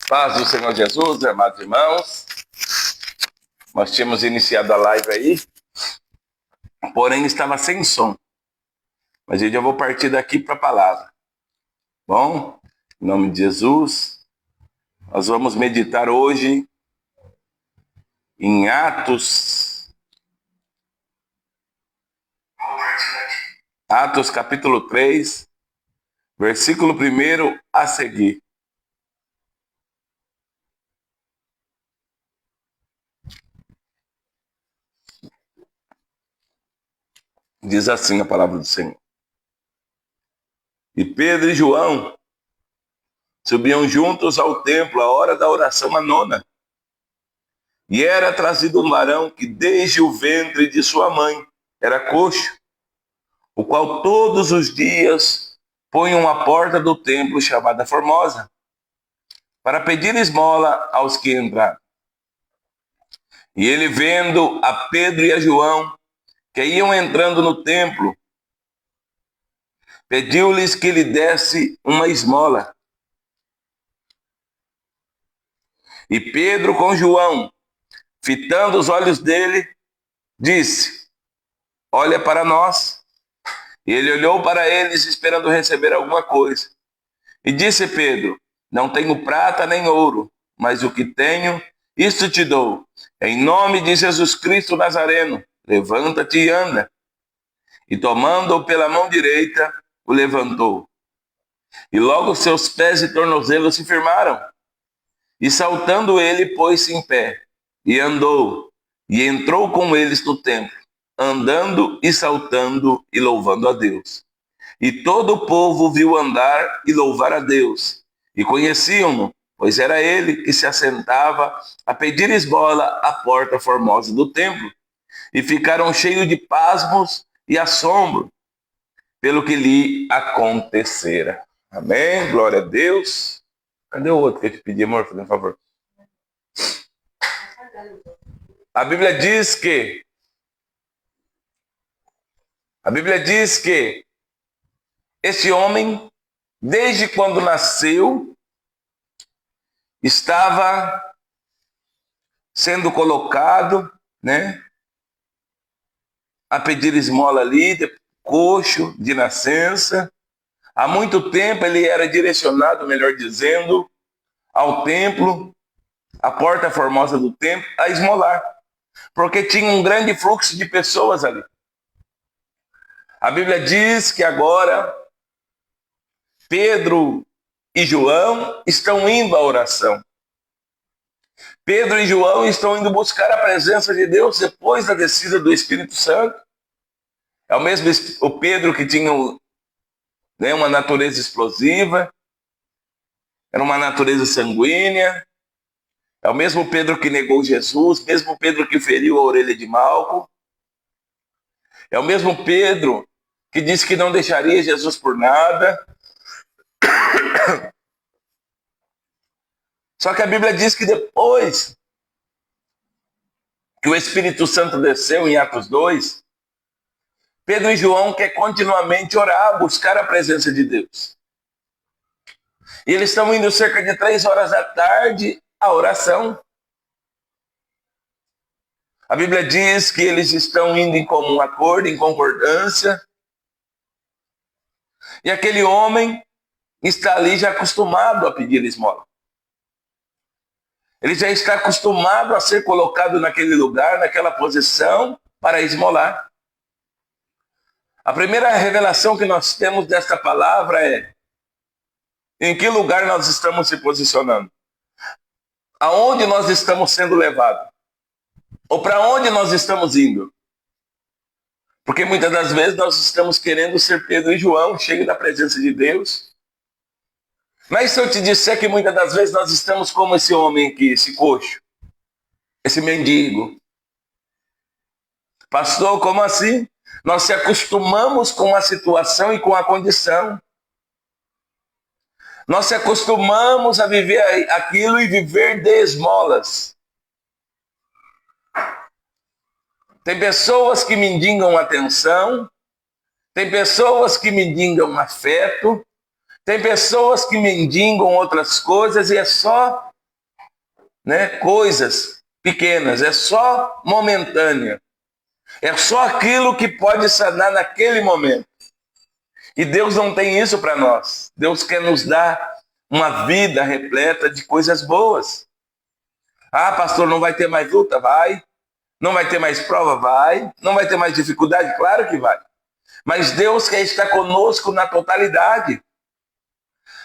Paz do Senhor Jesus, amados irmãos. Nós tínhamos iniciado a live aí, porém estava sem som. Mas eu já vou partir daqui para a palavra. Bom, em nome de Jesus, nós vamos meditar hoje em Atos capítulo 3, versículo 1 a seguir. Diz assim a palavra do Senhor. E Pedro e João subiam juntos ao templo à hora da oração à nona. E era trazido um varão que desde o ventre de sua mãe era coxo, o qual todos os dias punham à porta do templo chamada Formosa, para pedir esmola aos que entraram. E ele, vendo a Pedro e a João, que iam entrando no templo, pediu-lhes que lhe desse uma esmola. E Pedro, com João, fitando os olhos dele, disse: olha para nós. E ele olhou para eles, esperando receber alguma coisa. E disse Pedro: não tenho prata nem ouro, mas o que tenho, isto te dou. Em nome de Jesus Cristo Nazareno, levanta-te e anda. E tomando-o pela mão direita, o levantou. E logo seus pés e tornozelos se firmaram. E saltando ele, pôs-se em pé, e andou, e entrou com eles no templo, andando e saltando e louvando a Deus. E todo o povo viu andar e louvar a Deus, e conheciam-no, pois era ele que se assentava a pedir esmola à porta formosa do templo. E ficaram cheios de pasmos e assombro pelo que lhe acontecera. Amém? Glória a Deus. Cadê o outro que eu te pedi, amor? Fazendo um favor. A Bíblia diz que este homem, desde quando nasceu, estava sendo colocado, a pedir esmola ali, coxo de nascença. Há muito tempo ele era direcionado, melhor dizendo, ao templo, à porta formosa do templo, a esmolar, porque tinha um grande fluxo de pessoas ali. A Bíblia diz que agora Pedro e João estão indo à oração. Pedro e João estão indo buscar a presença de Deus depois da descida do Espírito Santo. É o mesmo o Pedro que tinha uma natureza explosiva, era uma natureza sanguínea. É o mesmo Pedro que negou Jesus, mesmo Pedro que feriu a orelha de Malco. É o mesmo Pedro que disse que não deixaria Jesus por nada. Só que a Bíblia diz que depois que o Espírito Santo desceu em Atos 2, Pedro e João querem continuamente orar, buscar a presença de Deus. E eles estão indo cerca de 3 horas da tarde à oração. A Bíblia diz que eles estão indo em comum acordo, em concordância. E aquele homem está ali já acostumado a pedir esmola. Ele já está acostumado a ser colocado naquele lugar, naquela posição, para esmolar. A primeira revelação que nós temos desta palavra é: em que lugar nós estamos se posicionando? Aonde nós estamos sendo levados? Ou para onde nós estamos indo? Porque muitas das vezes nós estamos querendo ser Pedro e João, cheios da presença de Deus. Mas se eu te disser que muitas das vezes nós estamos como esse homem aqui, esse coxo, esse mendigo. Pastor, como assim? Nós se acostumamos com a situação e com a condição. Nós se acostumamos a viver aquilo e viver de esmolas. Tem pessoas que mendigam atenção, tem pessoas que mendigam afeto, Tem pessoas que mendigam outras coisas e é só, coisas pequenas, é só momentânea. É só aquilo que pode sanar naquele momento. E Deus não tem isso para nós. Deus quer nos dar uma vida repleta de coisas boas. Ah, pastor, não vai ter mais luta? Vai. Não vai ter mais prova? Vai. Não vai ter mais dificuldade? Claro que vai. Mas Deus quer estar conosco na totalidade.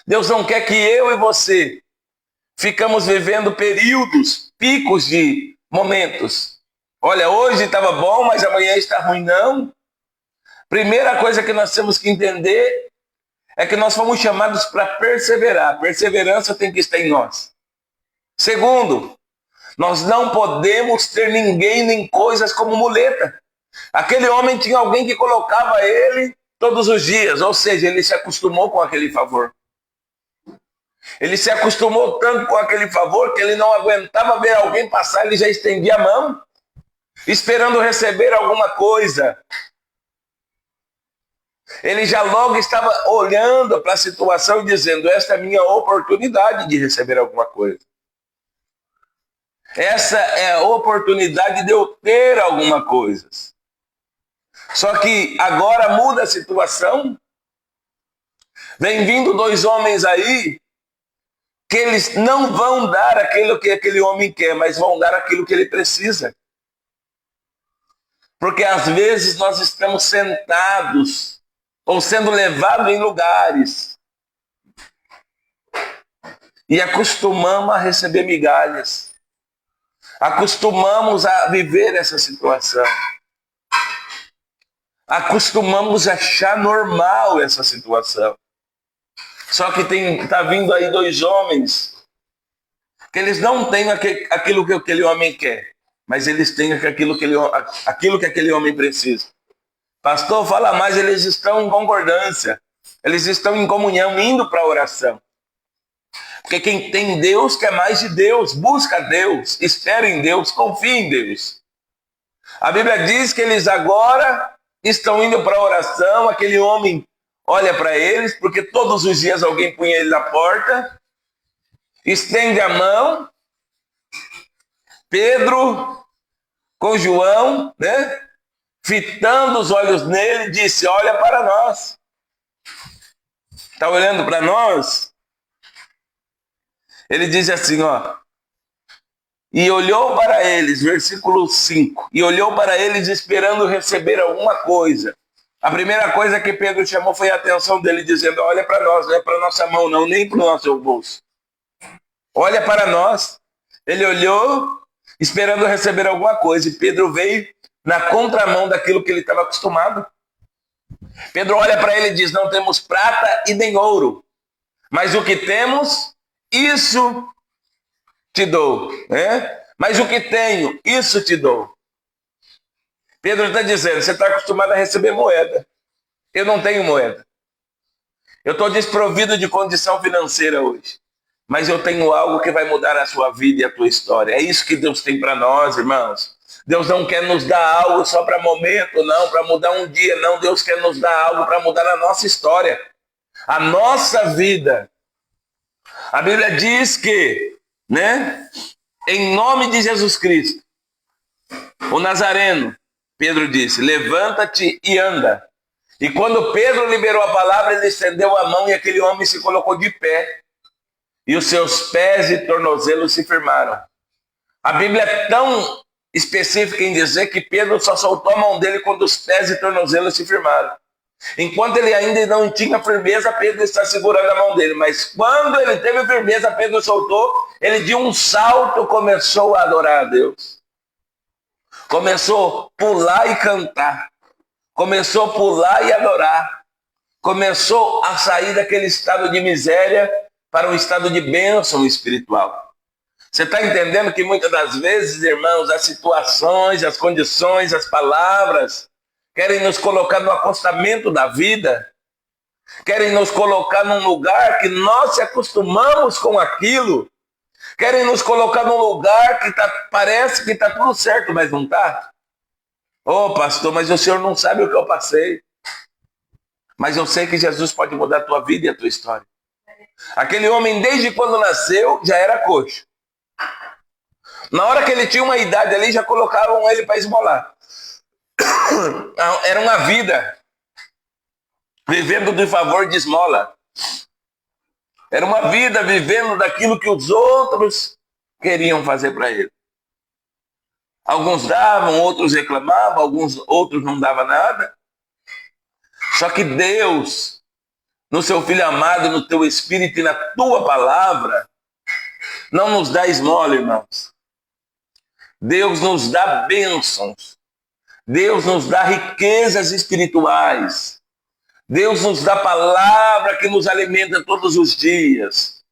Deus não quer que eu e você ficamos vivendo períodos, picos de momentos. Olha, hoje estava bom, mas amanhã está ruim. Não. Primeira coisa que nós temos que entender é que nós fomos chamados para perseverar. Perseverança tem que estar em nós. Segundo, nós não podemos ter ninguém nem coisas como muleta. Aquele homem tinha alguém que colocava ele todos os dias, ou seja, ele se acostumou com aquele favor. Ele se acostumou tanto com aquele favor que ele não aguentava ver alguém passar, ele já estendia a mão, esperando receber alguma coisa. Ele já logo estava olhando para a situação e dizendo, esta é a minha oportunidade de receber alguma coisa. Essa é a oportunidade de eu ter alguma coisa. Só que agora muda a situação. Vem vindo dois homens aí que eles não vão dar aquilo que aquele homem quer, mas vão dar aquilo que ele precisa. Porque às vezes nós estamos sentados ou sendo levados em lugares e acostumamos a receber migalhas. Acostumamos a viver essa situação. Acostumamos a achar normal essa situação. Só que tá vindo aí dois homens que eles não têm aquilo que aquele homem quer, mas eles têm aquilo que aquele homem precisa. Pastor, fala mais, eles estão em concordância. Eles estão em comunhão, indo para a oração. Porque quem tem Deus quer mais de Deus, busca Deus, espera em Deus, confia em Deus. A Bíblia diz que eles agora estão indo para a oração, aquele homem olha para eles, porque todos os dias alguém punha ele na porta, estende a mão, Pedro com João, fitando os olhos nele, disse, olha para nós. Está olhando para nós? Ele diz assim, e olhou para eles, versículo 5, e olhou para eles esperando receber alguma coisa. A primeira coisa que Pedro chamou foi a atenção dele, dizendo, olha para nós, não é para nossa mão não, nem para o nosso bolso. Olha para nós. Ele olhou, esperando receber alguma coisa, e Pedro veio na contramão daquilo que ele estava acostumado. Pedro olha para ele e diz, não temos prata e nem ouro, mas o que temos, isso te dou, Mas o que tenho, isso te dou. Pedro está dizendo, você está acostumado a receber moeda. Eu não tenho moeda. Eu estou desprovido de condição financeira hoje. Mas eu tenho algo que vai mudar a sua vida e a tua história. É isso que Deus tem para nós, irmãos. Deus não quer nos dar algo só para momento, não, para mudar um dia, não. Deus quer nos dar algo para mudar a nossa história, a nossa vida. A Bíblia diz que, em nome de Jesus Cristo, o Nazareno, Pedro disse, levanta-te e anda. E quando Pedro liberou a palavra, ele estendeu a mão e aquele homem se colocou de pé. E os seus pés e tornozelos se firmaram. A Bíblia é tão específica em dizer que Pedro só soltou a mão dele quando os pés e tornozelos se firmaram. Enquanto ele ainda não tinha firmeza, Pedro está segurando a mão dele. Mas quando ele teve firmeza, Pedro soltou, ele de um salto começou a adorar a Deus. Começou a pular e cantar. Começou a pular e adorar. Começou a sair daquele estado de miséria para um estado de bênção espiritual. Você está entendendo que muitas das vezes, irmãos, as situações, as condições, as palavras querem nos colocar no acostamento da vida, querem nos colocar num lugar que nós se acostumamos com aquilo, querem nos colocar num lugar que parece que está tudo certo, mas não está. Ô pastor, mas o senhor não sabe o que eu passei. Mas eu sei que Jesus pode mudar a tua vida e a tua história. Aquele homem, desde quando nasceu, já era coxo. Na hora que ele tinha uma idade ali, já colocavam ele para esmolar. Era uma vida vivendo de favor de esmola. Era uma vida vivendo daquilo que os outros queriam fazer para ele. Alguns davam, outros reclamavam, outros não davam nada. Só que Deus, no seu Filho amado, no teu Espírito e na tua palavra, não nos dá esmola, irmãos. Deus nos dá bênçãos. Deus nos dá riquezas espirituais. Deus nos dá palavra que nos alimenta todos os dias.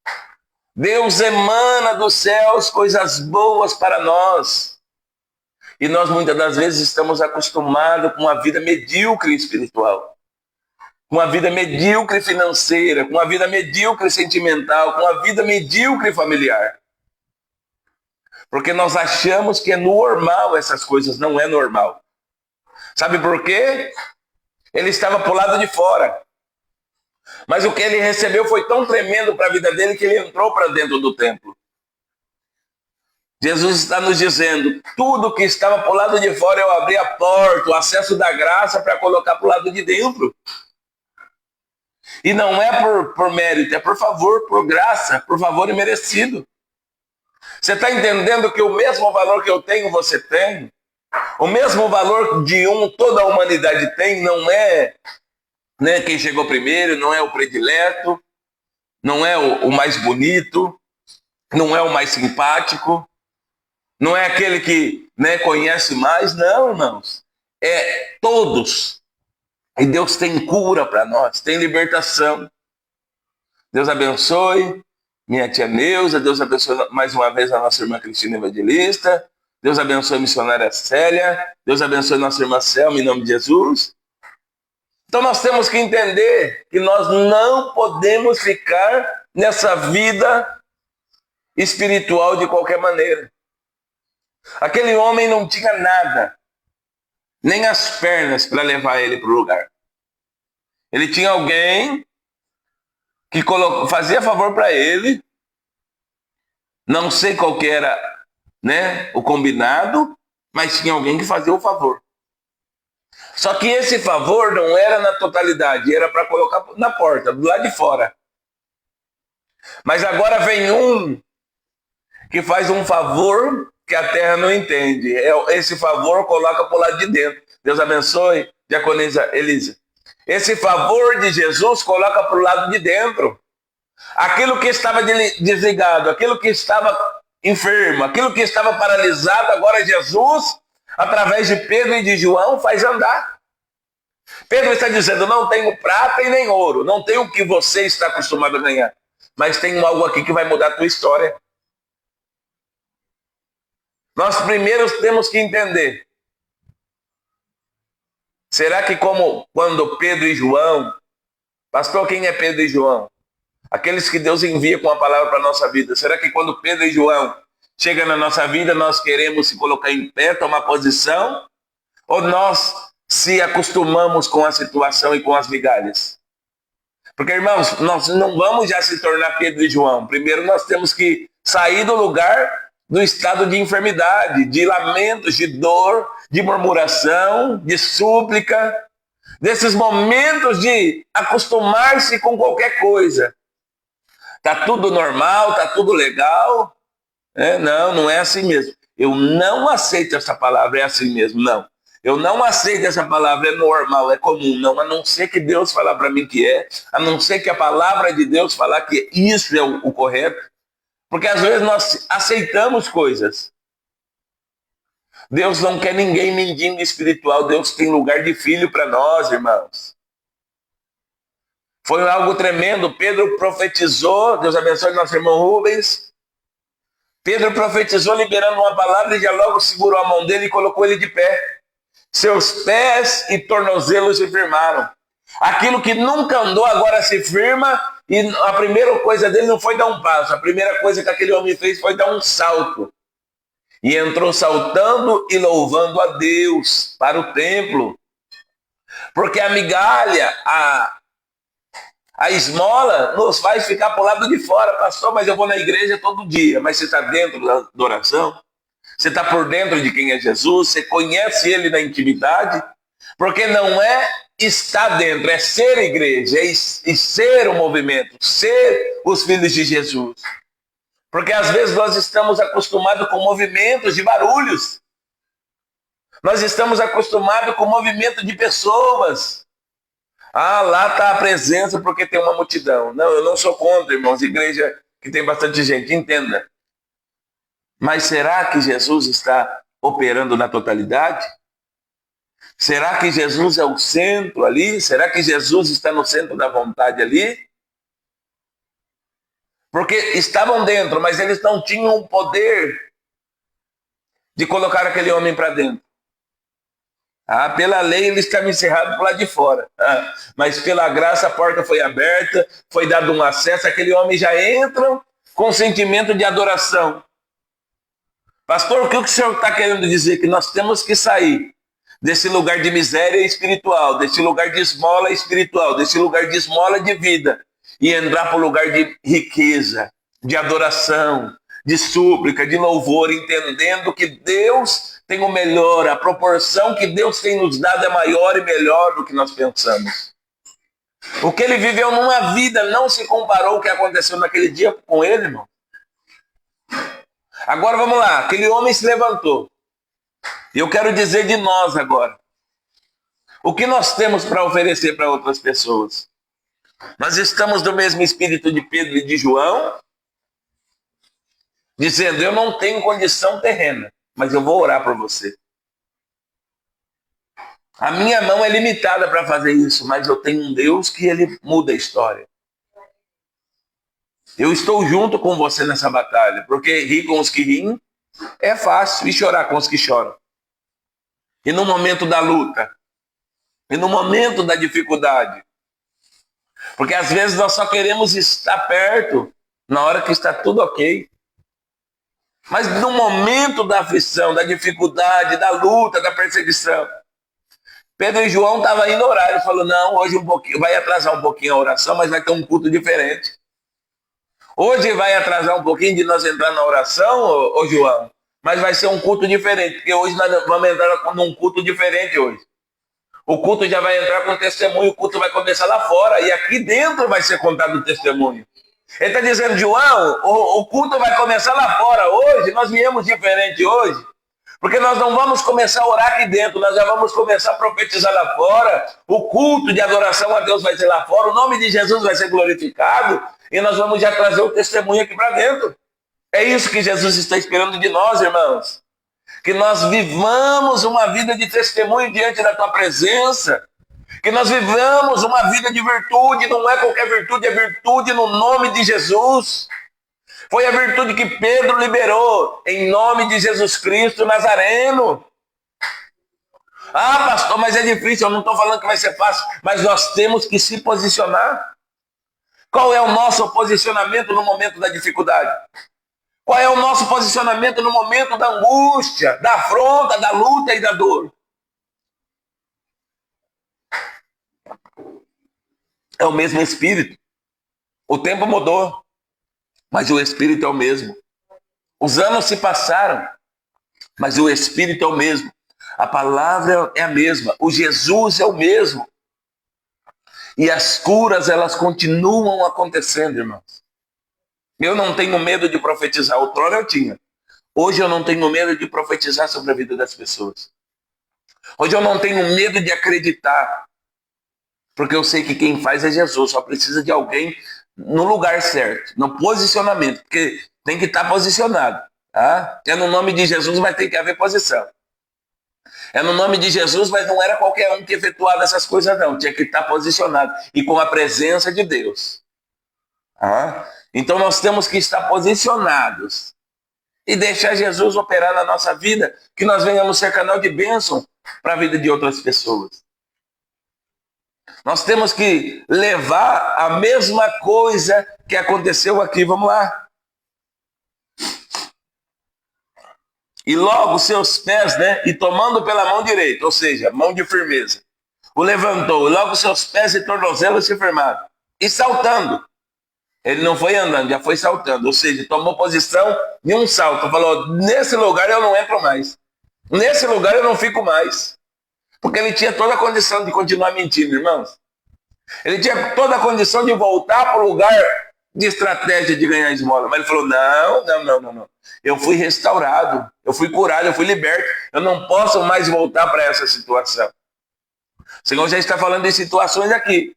Deus emana dos céus coisas boas para nós. E nós muitas das vezes estamos acostumados com uma vida medíocre espiritual, com uma vida medíocre financeira, com uma vida medíocre sentimental, com uma vida medíocre familiar. Porque nós achamos que é normal essas coisas, não é normal. Sabe por quê? Ele estava para o lado de fora. Mas o que ele recebeu foi tão tremendo para a vida dele que ele entrou para dentro do templo. Jesus está nos dizendo, tudo que estava para o lado de fora eu abri a porta, o acesso da graça para colocar para o lado de dentro. E não é por mérito, é por favor, por graça, por favor imerecido. Você está entendendo que o mesmo valor que eu tenho, você tem? O mesmo valor de toda a humanidade tem, não é, né, quem chegou primeiro, não é o predileto, não é o mais bonito, não é o mais simpático, não é aquele que, né, conhece mais, não, irmãos. É todos. E Deus tem cura para nós, tem libertação. Deus abençoe minha tia Neuza, Deus abençoe mais uma vez a nossa irmã Cristina Evangelista, Deus abençoe a missionária Célia, Deus abençoe a nossa irmã Selma, em nome de Jesus. Então nós temos que entender que nós não podemos ficar nessa vida espiritual de qualquer maneira. Aquele homem não tinha nada, nem as pernas para levar ele para o lugar. Ele tinha alguém que fazia favor para ele, não sei qual que era, né, o combinado, mas tinha alguém que fazia o favor. Só que esse favor não era na totalidade, era para colocar na porta, do lado de fora. Mas agora vem um que faz um favor que a terra não entende. Esse favor coloca para o lado de dentro. Deus abençoe, diaconisa Elisa. Esse favor de Jesus coloca para o lado de dentro. Aquilo que estava desligado, aquilo que estava enfermo, aquilo que estava paralisado, agora Jesus, através de Pedro e de João, faz andar. Pedro está dizendo, não tenho prata e nem ouro, não tenho o que você está acostumado a ganhar, mas tem algo aqui que vai mudar a tua história. Nós primeiro temos que entender. Será que como quando Pedro e João, pastor, quem é Pedro e João? Aqueles que Deus envia com a palavra para a nossa vida. Será que quando Pedro e João chegam na nossa vida, nós queremos se colocar em pé, tomar posição? Ou nós se acostumamos com a situação e com as migalhas? Porque, irmãos, nós não vamos já se tornar Pedro e João. Primeiro nós temos que sair do lugar do estado de enfermidade, de lamentos, de dor, de murmuração, de súplica, desses momentos de acostumar-se com qualquer coisa. Tá tudo normal, tá tudo legal. Não é assim mesmo. Eu não aceito essa palavra, é assim mesmo, não. Eu não aceito essa palavra, é normal, é comum, não. A não ser que Deus falar para mim que é, a não ser que a palavra de Deus falar que isso é o correto. Porque às vezes nós aceitamos coisas. Deus não quer ninguém mendigo espiritual. Deus tem lugar de filho para nós, irmãos. Foi algo tremendo. Pedro profetizou. Deus abençoe nosso irmão Rubens. Pedro profetizou liberando uma palavra e já logo segurou a mão dele e colocou ele de pé. Seus pés e tornozelos se firmaram. Aquilo que nunca andou agora se firma. E a primeira coisa dele não foi dar um passo. A primeira coisa que aquele homem fez foi dar um salto. E entrou saltando e louvando a Deus para o templo. Porque a migalha, a esmola nos faz ficar para o lado de fora. Pastor, mas eu vou na igreja todo dia. Mas você está dentro da oração? Você está por dentro de quem é Jesus? Você conhece ele na intimidade? Porque não é estar dentro, é ser igreja, e ser o movimento, ser os filhos de Jesus. Porque às vezes nós estamos acostumados com movimentos de barulhos. Nós estamos acostumados com movimento de pessoas. Ah, lá está a presença porque tem uma multidão. Não, eu não sou contra, irmãos, igreja que tem bastante gente, entenda. Mas será que Jesus está operando na totalidade? Será que Jesus é o centro ali? Será que Jesus está no centro da vontade ali? Porque estavam dentro, mas eles não tinham o poder de colocar aquele homem para dentro. Ah, pela lei ele estava encerrado por lá de fora. Ah, mas pela graça a porta foi aberta, foi dado um acesso, aquele homem já entra com sentimento de adoração. Pastor, o que o senhor está querendo dizer? Que nós temos que sair desse lugar de miséria espiritual, desse lugar de esmola espiritual, desse lugar de esmola de vida, e entrar para o lugar de riqueza, de adoração, de súplica, de louvor, entendendo que Deus tem o melhor, a proporção que Deus tem nos dado é maior e melhor do que nós pensamos. O que ele viveu numa vida não se comparou ao que aconteceu naquele dia com ele, irmão. Agora vamos lá, aquele homem se levantou. E eu quero dizer de nós agora. O que nós temos para oferecer para outras pessoas? Nós estamos do mesmo espírito de Pedro e de João, dizendo, eu não tenho condição terrena, mas eu vou orar por você. A minha mão é limitada para fazer isso, mas eu tenho um Deus que ele muda a história. Eu estou junto com você nessa batalha, porque rir com os que riem é fácil, e chorar com os que choram. E no momento da luta, e no momento da dificuldade, porque às vezes nós só queremos estar perto na hora que está tudo ok. Mas no momento da aflição, da dificuldade, da luta, da perseguição, Pedro e João estavam indo orar. Ele falou, não, hoje vai atrasar um pouquinho a oração, mas vai ter um culto diferente. Hoje vai atrasar um pouquinho de nós entrar na oração, ô João, mas vai ser um culto diferente, porque hoje nós vamos entrar num culto diferente hoje. O culto já vai entrar com testemunho, o culto vai começar lá fora, e aqui dentro vai ser contado o testemunho. Ele está dizendo, João, o culto vai começar lá fora hoje, nós viemos diferente hoje, porque nós não vamos começar a orar aqui dentro, nós já vamos começar a profetizar lá fora, o culto de adoração a Deus vai ser lá fora, o nome de Jesus vai ser glorificado, e nós vamos já trazer o testemunho aqui para dentro. É isso que Jesus está esperando de nós, irmãos. Que nós vivamos uma vida de testemunho diante da tua presença. Que nós vivamos uma vida de virtude, não é qualquer virtude, é virtude no nome de Jesus. Foi a virtude que Pedro liberou em nome de Jesus Cristo Nazareno. Ah, pastor, mas é difícil, eu não estou falando que vai ser fácil, mas nós temos que se posicionar. Qual é o nosso posicionamento no momento da dificuldade? Qual é o nosso posicionamento no momento da angústia, da afronta, da luta e da dor? É o mesmo Espírito. O tempo mudou, mas o Espírito é o mesmo. Os anos se passaram, mas o Espírito é o mesmo. A palavra é a mesma. O Jesus é o mesmo. E as curas, elas continuam acontecendo, irmãos. Eu não tenho medo de profetizar. Outrora eu tinha. Hoje eu não tenho medo de profetizar sobre a vida das pessoas. Hoje eu não tenho medo de acreditar. Porque eu sei que quem faz é Jesus. Só precisa de alguém no lugar certo, no posicionamento. Porque tem que estar posicionado. Tá? É no nome de Jesus, mas tem que haver posição. É no nome de Jesus, mas não era qualquer um que efetuava essas coisas, não. Tinha que estar posicionado. E com a presença de Deus. Tá? Então nós temos que estar posicionados. E deixar Jesus operar na nossa vida. Que nós venhamos ser canal de bênção para a vida de outras pessoas. Nós temos que levar a mesma coisa que aconteceu aqui. Vamos lá. E logo seus pés, né? E tomando pela mão direita, ou seja, mão de firmeza. o levantou, logo seus pés e tornozelos se firmaram. E saltando. Ele não foi andando, já foi saltando. Ou seja, tomou posição de um salto. Falou, nesse lugar eu não entro mais. Nesse lugar eu não fico mais. Porque ele tinha toda a condição de continuar mentindo, irmãos. Ele tinha toda a condição de voltar para o lugar de estratégia de ganhar esmola. Mas ele falou, não. Eu fui restaurado, eu fui curado, eu fui liberto. Eu não posso mais voltar para essa situação. O Senhor já está falando de situações aqui.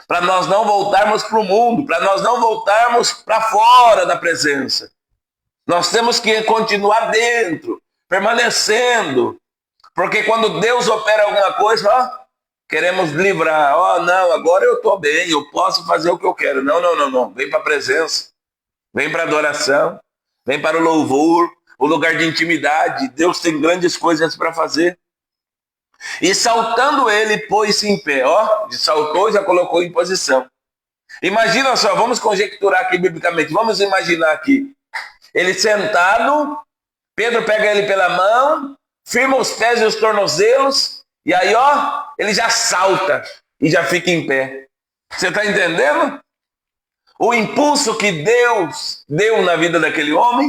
Para nós não voltarmos para o mundo, para nós não voltarmos para fora da presença. Nós temos que continuar dentro, permanecendo. Porque quando Deus opera alguma coisa, queremos livrar. Não, agora eu estou bem, eu posso fazer o que eu quero. Não. Vem para a presença, vem para a adoração, vem para o louvor, o lugar de intimidade. Deus tem grandes coisas para fazer. E saltando ele, pôs-se em pé. Saltou e já colocou em posição. Imagina só, vamos conjecturar aqui biblicamente. Vamos imaginar aqui. Ele sentado, Pedro pega ele pela mão, firma os pés e os tornozelos, e aí, ele já salta e já fica em pé. Você está entendendo? O impulso que Deus deu na vida daquele homem.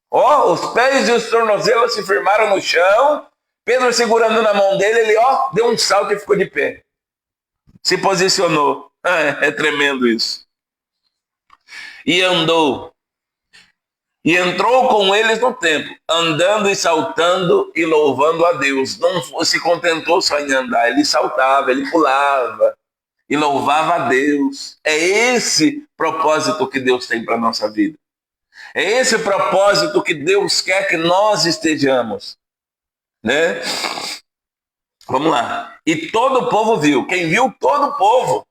Os pés e os tornozelos se firmaram no chão. Pedro segurando na mão dele, ele deu um salto e ficou de pé. Se posicionou. É tremendo isso. E andou. E entrou com eles no templo, andando e saltando e louvando a Deus. Não se contentou só em andar, ele saltava, ele pulava e louvava a Deus. É esse propósito que Deus tem para a nossa vida. É esse propósito que Deus quer que nós estejamos. Né? Vamos lá. E todo o povo viu. Quem viu? Todo o povo.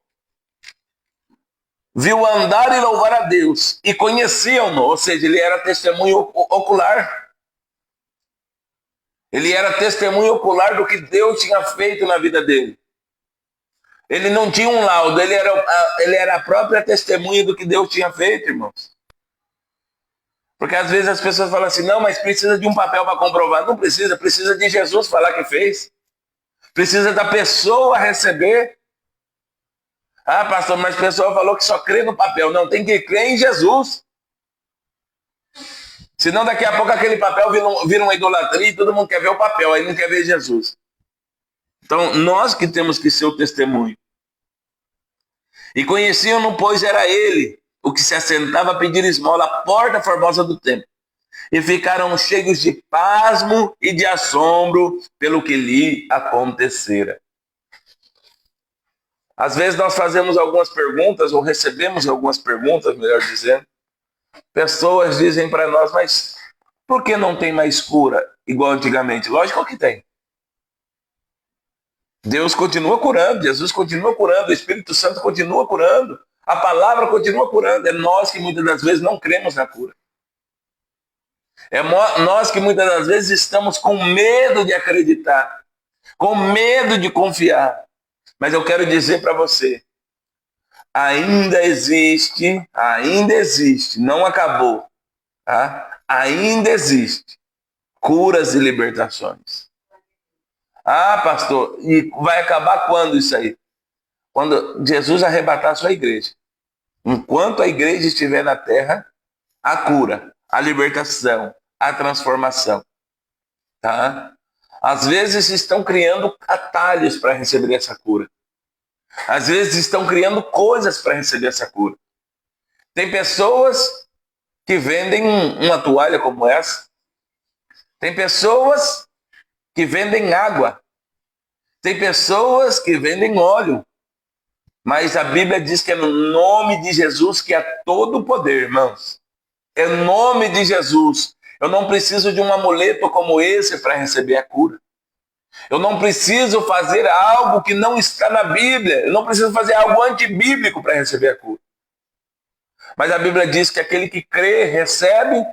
Viu andar e louvar a Deus. E conheciam-no. Ou seja, ele era testemunho ocular. Ele era testemunho ocular do que Deus tinha feito na vida dele. Ele não tinha um laudo. Ele era a própria testemunha do que Deus tinha feito, irmãos. Porque às vezes as pessoas falam assim, não, mas precisa de um papel para comprovar. Não precisa, precisa de Jesus falar que fez. Precisa da pessoa receber. Pastor, mas a pessoa falou que só crê no papel. Não, tem que crer em Jesus. Senão daqui a pouco aquele papel vira uma idolatria e todo mundo quer ver o papel, aí não quer ver Jesus. Então, nós que temos que ser o testemunho. E conheciam-no, pois era ele o que se assentava a pedir esmola à porta formosa do templo. E ficaram cheios de pasmo e de assombro pelo que lhe acontecera. Às vezes nós fazemos algumas perguntas, ou recebemos algumas perguntas, melhor dizendo. Pessoas dizem para nós, mas por que não tem mais cura igual antigamente? Lógico que tem. Deus continua curando, Jesus continua curando, o Espírito Santo continua curando. A palavra continua curando. É nós que muitas das vezes não cremos na cura. É nós que muitas das vezes estamos com medo de acreditar, com medo de confiar. Mas eu quero dizer para você, ainda existe, não acabou, tá? Ainda existe curas e libertações. Pastor, e vai acabar quando isso aí? Quando Jesus arrebatar a sua igreja. Enquanto a igreja estiver na terra, a cura, a libertação, a transformação. Tá? Às vezes estão criando atalhos para receber essa cura. Às vezes estão criando coisas para receber essa cura. Tem pessoas que vendem uma toalha como essa. Tem pessoas que vendem água. Tem pessoas que vendem óleo. Mas a Bíblia diz que é no nome de Jesus que há todo o poder, irmãos. É no nome de Jesus. Eu não preciso de um amuleto como esse para receber a cura. Eu não preciso fazer algo que não está na Bíblia. Eu não preciso fazer algo antibíblico para receber a cura. Mas a Bíblia diz que aquele que crê, recebe.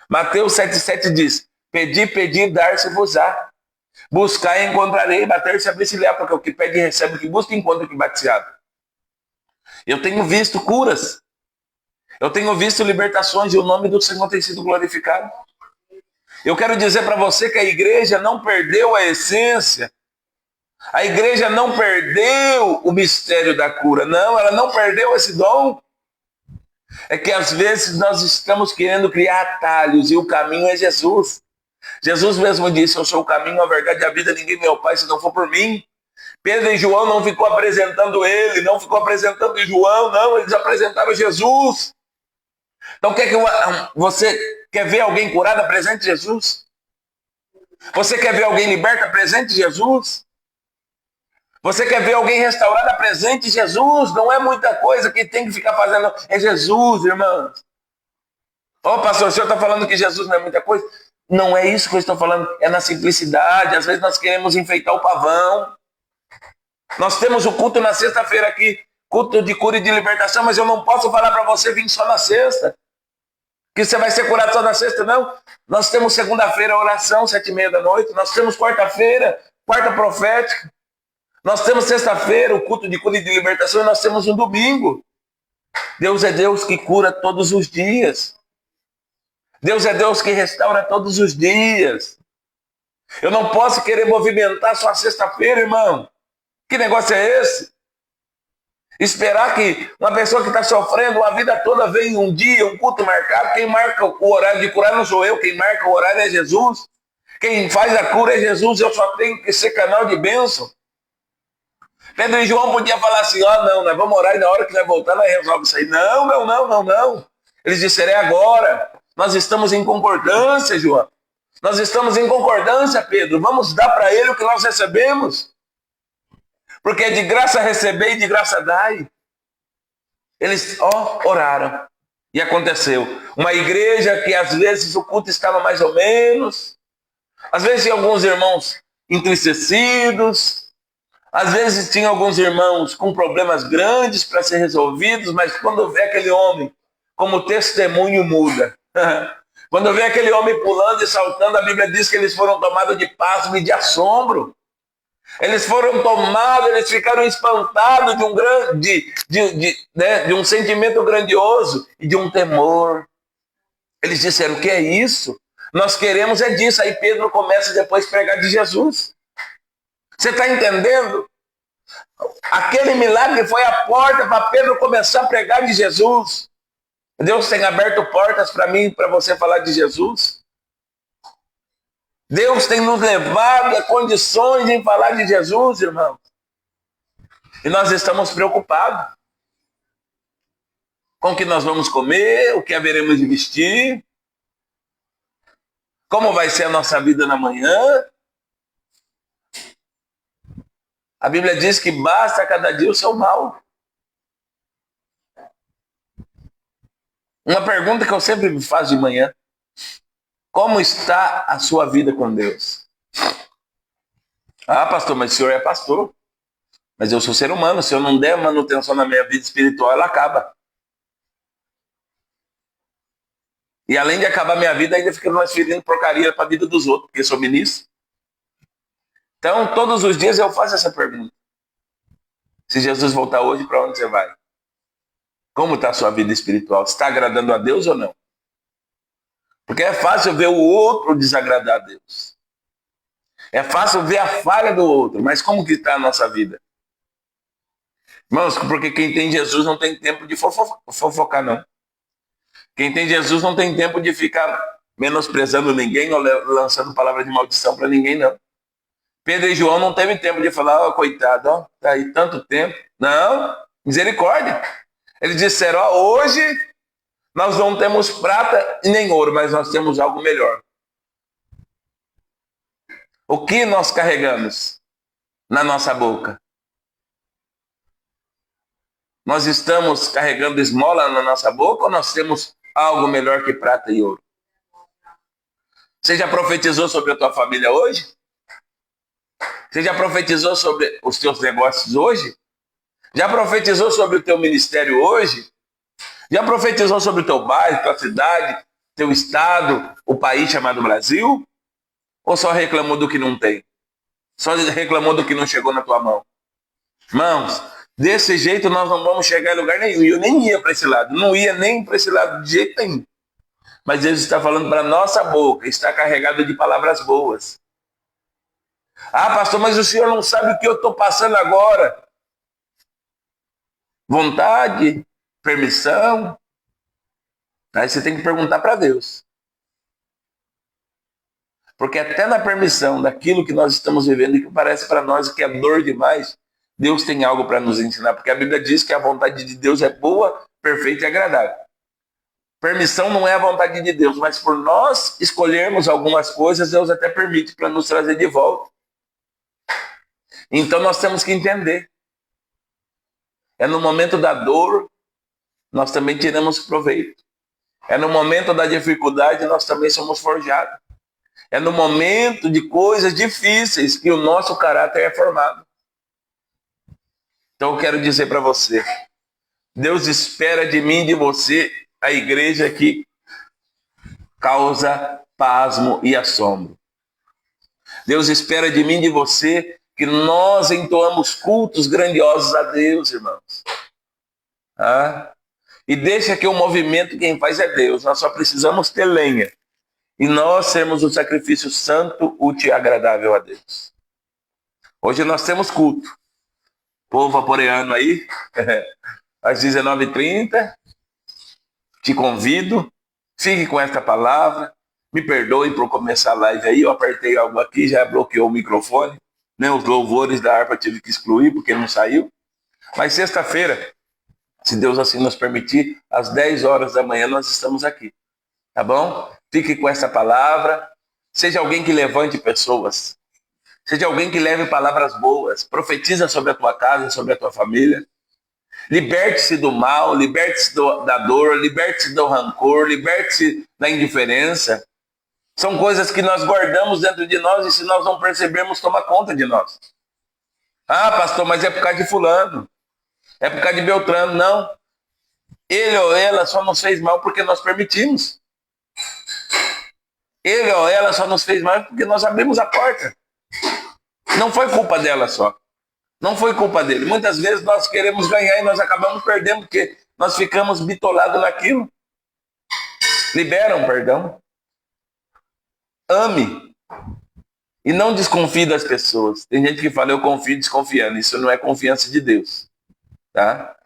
Mateus 7,7 diz, pedi, dar-se-vos-á. Buscar e encontrarei, bater se abrir-se-lhe-á, porque o que pede recebe, o que busca encontra, o que bate se abre. Eu tenho visto curas. Eu tenho visto libertações e o nome do Senhor tem sido glorificado. Eu quero dizer para você que a igreja não perdeu a essência. A igreja não perdeu o mistério da cura, não, ela não perdeu esse dom. É que às vezes nós estamos querendo criar atalhos e o caminho é Jesus. Jesus mesmo disse: eu sou o caminho, a verdade e a vida, ninguém vê ao Pai se não for por mim. Pedro e João não ficou apresentando ele, não ficou apresentando João, não, eles apresentaram Jesus. Então você quer ver alguém curado? Apresente Jesus. Você quer ver alguém liberto? Apresente Jesus. Você quer ver alguém restaurado? Apresente Jesus. Não é muita coisa que tem que ficar fazendo, é Jesus, irmãos. Ô pastor, o senhor está falando que Jesus não é muita coisa? Não é isso que eu estou falando, é na simplicidade. Às vezes nós queremos enfeitar o pavão. Nós temos o culto na sexta-feira aqui, culto de cura e de libertação, mas eu não posso falar para você vir só na sexta, que você vai ser curado só na sexta, não. Nós temos segunda-feira oração, 7h30 da noite, nós temos quarta-feira, quarta profética, nós temos sexta-feira o culto de cura e de libertação, e nós temos um domingo. Deus é Deus que cura todos os dias. Deus é Deus que restaura todos os dias. Eu não posso querer movimentar só a sexta-feira, irmão. Que negócio é esse? Esperar que uma pessoa que está sofrendo a vida toda venha um dia, um culto marcado. Quem marca o horário de curar não sou eu, quem marca o horário é Jesus. Quem faz a cura é Jesus, eu só tenho que ser canal de bênção. Pedro e João podiam falar assim: ó, não, nós vamos orar e na hora que nós voltar nós resolvemos isso aí. Não, não, não, não, não. Eles disseram: é agora. Nós estamos em concordância, João. Nós estamos em concordância, Pedro. Vamos dar para ele o que nós recebemos. Porque é de graça receber e de graça dai. Eles, oraram. E aconteceu. Uma igreja que às vezes o culto estava mais ou menos. Às vezes tinha alguns irmãos entristecidos. Às vezes tinha alguns irmãos com problemas grandes para ser resolvidos. Mas quando vê aquele homem como testemunho muda. Quando vê aquele homem pulando e saltando, a Bíblia diz que eles foram tomados de pasmo e de assombro. Eles foram tomados, eles ficaram espantados de um sentimento grandioso e de um temor. Eles disseram: o que é isso? Nós queremos é disso. Aí Pedro começa depois a pregar de Jesus. Você está entendendo? Aquele milagre foi a porta para Pedro começar a pregar de Jesus. Deus tem aberto portas para mim e para você falar de Jesus. Deus tem nos levado a condições de falar de Jesus, irmão. E nós estamos preocupados com o que nós vamos comer, o que haveremos de vestir, como vai ser a nossa vida na manhã. A Bíblia diz que basta cada dia o seu mal. Uma pergunta que eu sempre me faço de manhã: como está a sua vida com Deus? Ah, pastor, mas o senhor é pastor. Mas eu sou ser humano. Se eu não der manutenção na minha vida espiritual, ela acaba. E além de acabar minha vida, ainda fica transferindo porcaria para a vida dos outros, porque eu sou ministro. Então, todos os dias eu faço essa pergunta. Se Jesus voltar hoje, para onde você vai? Como está a sua vida espiritual? Está agradando a Deus ou não? Porque é fácil ver o outro desagradar a Deus. É fácil ver a falha do outro, mas como que está a nossa vida? Irmãos, porque quem tem Jesus não tem tempo de fofocar, não. Quem tem Jesus não tem tempo de ficar menosprezando ninguém ou lançando palavra de maldição para ninguém, não. Pedro e João não teve tempo de falar: coitado, tá aí tanto tempo. Não, misericórdia. Eles disseram: hoje nós não temos prata e nem ouro, mas nós temos algo melhor. O que nós carregamos na nossa boca? Nós estamos carregando esmola na nossa boca ou nós temos algo melhor que prata e ouro? Você já profetizou sobre a tua família hoje? Você já profetizou sobre os teus negócios hoje? Já profetizou sobre o teu ministério hoje? Já profetizou sobre o teu bairro, tua cidade, teu estado, o país chamado Brasil? Ou só reclamou do que não tem? Só reclamou do que não chegou na tua mão? Irmãos, desse jeito nós não vamos chegar em lugar nenhum. Eu nem ia para esse lado. Não ia nem para esse lado de jeito nenhum. Mas Deus está falando para a nossa boca. Está carregado de palavras boas. Ah, pastor, mas o senhor não sabe o que eu estou passando agora. Vontade, permissão. Aí você tem que perguntar para Deus. Porque até na permissão daquilo que nós estamos vivendo e que parece para nós que é dor demais, Deus tem algo para nos ensinar. Porque a Bíblia diz que a vontade de Deus é boa, perfeita e agradável. Permissão não é a vontade de Deus, mas por nós escolhermos algumas coisas, Deus até permite para nos trazer de volta. Então nós temos que entender. É no momento da dor, nós também tiramos proveito. É no momento da dificuldade, nós também somos forjados. É no momento de coisas difíceis que o nosso caráter é formado. Então eu quero dizer para você, Deus espera de mim e de você a igreja que causa pasmo e assombro. Deus espera de mim e de você que nós entoamos cultos grandiosos a Deus, irmãos. E deixa que o movimento quem faz é Deus. Nós só precisamos ter lenha. E nós sermos o sacrifício santo, útil e agradável a Deus. Hoje nós temos culto. Povo vaporeano aí, às 19h30. Te convido, fique com esta palavra. Me perdoe por começar a live aí. Eu apertei algo aqui, já bloqueou o microfone. Né? Os louvores da harpa tive que excluir porque não saiu. Mas sexta-feira, se Deus assim nos permitir, às 10 horas da manhã nós estamos aqui. Tá bom? Fique com essa palavra. Seja alguém que levante pessoas. Seja alguém que leve palavras boas. Profetiza sobre a tua casa, sobre a tua família. Liberte-se do mal, liberte-se da dor, liberte-se do rancor, liberte-se da indiferença. São coisas que nós guardamos dentro de nós e se nós não percebermos, toma conta de nós. Ah, pastor, mas é por causa de fulano. É por causa de Beltrano. Não. Ele ou ela só nos fez mal porque nós permitimos. Ele ou ela só nos fez mal porque nós abrimos a porta. Não foi culpa dela só. Não foi culpa dele. Muitas vezes nós queremos ganhar e nós acabamos perdendo porque nós ficamos bitolados naquilo. Liberam perdão. Ame. E não desconfie das pessoas. Tem gente que fala, eu confio desconfiando. Isso não é confiança de Deus. Tá?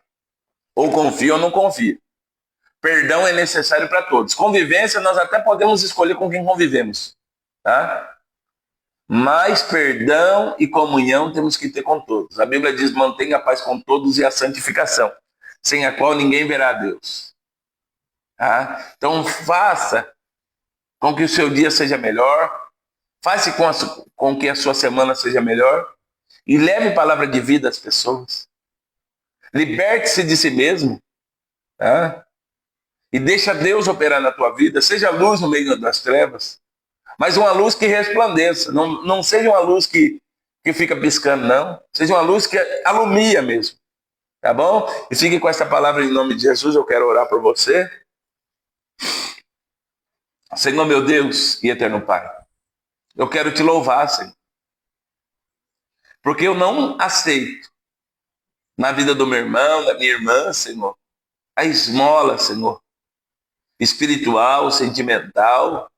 Ou confia ou não confia. Perdão é necessário para todos. Convivência, nós até podemos escolher com quem convivemos. Tá? Mas perdão e comunhão temos que ter com todos. A Bíblia diz, mantenha a paz com todos e a santificação, sem a qual ninguém verá a Deus. Tá? Então faça com que o seu dia seja melhor, faça com que a sua semana seja melhor e leve palavra de vida às pessoas. Liberte-se de si mesmo. Tá? E deixa Deus operar na tua vida. Seja luz no meio das trevas. Mas uma luz que resplandeça. Não seja uma luz que fica piscando, não. Seja uma luz que alumia mesmo. Tá bom? E fique com essa palavra em nome de Jesus. Eu quero orar por você. Senhor meu Deus e eterno Pai. Eu quero te louvar, Senhor. Porque eu não aceito na vida do meu irmão, da minha irmã, Senhor, a esmola, Senhor, espiritual, sentimental,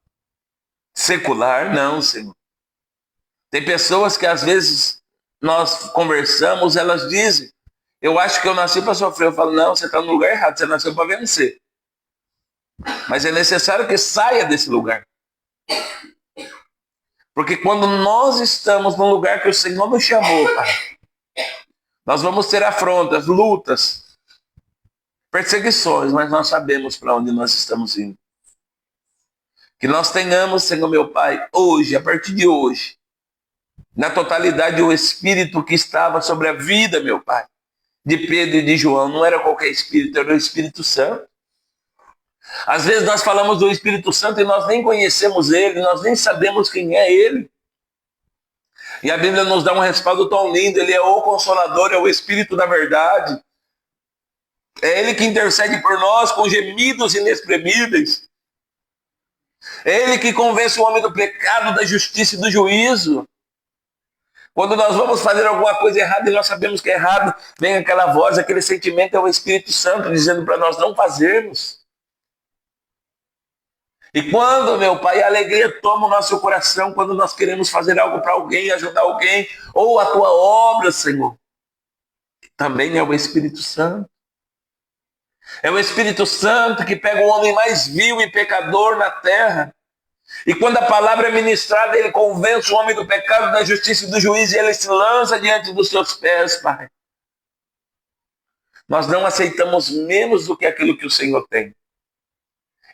secular, não, Senhor. Tem pessoas que às vezes nós conversamos, elas dizem, eu acho que eu nasci para sofrer. Eu falo, não, você está no lugar errado, você nasceu para vencer. Mas é necessário que saia desse lugar. Porque quando nós estamos no lugar que o Senhor nos chamou, Pai, nós vamos ter afrontas, lutas, perseguições, mas nós sabemos para onde nós estamos indo. Que nós tenhamos, Senhor meu Pai, hoje, a partir de hoje, na totalidade, o Espírito que estava sobre a vida, meu Pai, de Pedro e de João. Não era qualquer Espírito, era o Espírito Santo. Às vezes nós falamos do Espírito Santo e nós nem conhecemos ele, nós nem sabemos quem é ele. E a Bíblia nos dá um respaldo tão lindo, ele é o Consolador, é o Espírito da verdade. É ele que intercede por nós com gemidos inexprimíveis. É ele que convence o homem do pecado, da justiça e do juízo. Quando nós vamos fazer alguma coisa errada e nós sabemos que é errado, vem aquela voz, aquele sentimento, é o Espírito Santo dizendo para nós não fazermos. E quando, meu Pai, a alegria toma o nosso coração, quando nós queremos fazer algo para alguém, ajudar alguém, ou a tua obra, Senhor, também é o Espírito Santo. É o Espírito Santo que pega o homem mais vil e pecador na terra. E quando a palavra é ministrada, ele convence o homem do pecado, da justiça e do juízo, e ele se lança diante dos seus pés, Pai. Nós não aceitamos menos do que aquilo que o Senhor tem.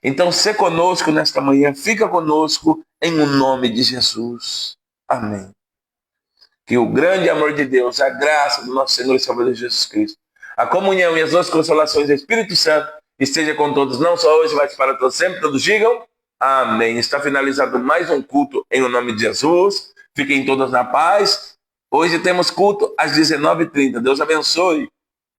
Então, se conosco nesta manhã, fica conosco em o nome de Jesus. Amém. Que o grande amor de Deus, a graça do nosso Senhor e Salvador Jesus Cristo, a comunhão e as duas consolações do Espírito Santo esteja com todos, não só hoje, mas para todos sempre. Todos digam amém. Está finalizado mais um culto em o nome de Jesus. Fiquem todos na paz. Hoje temos culto às 19h30. Deus abençoe.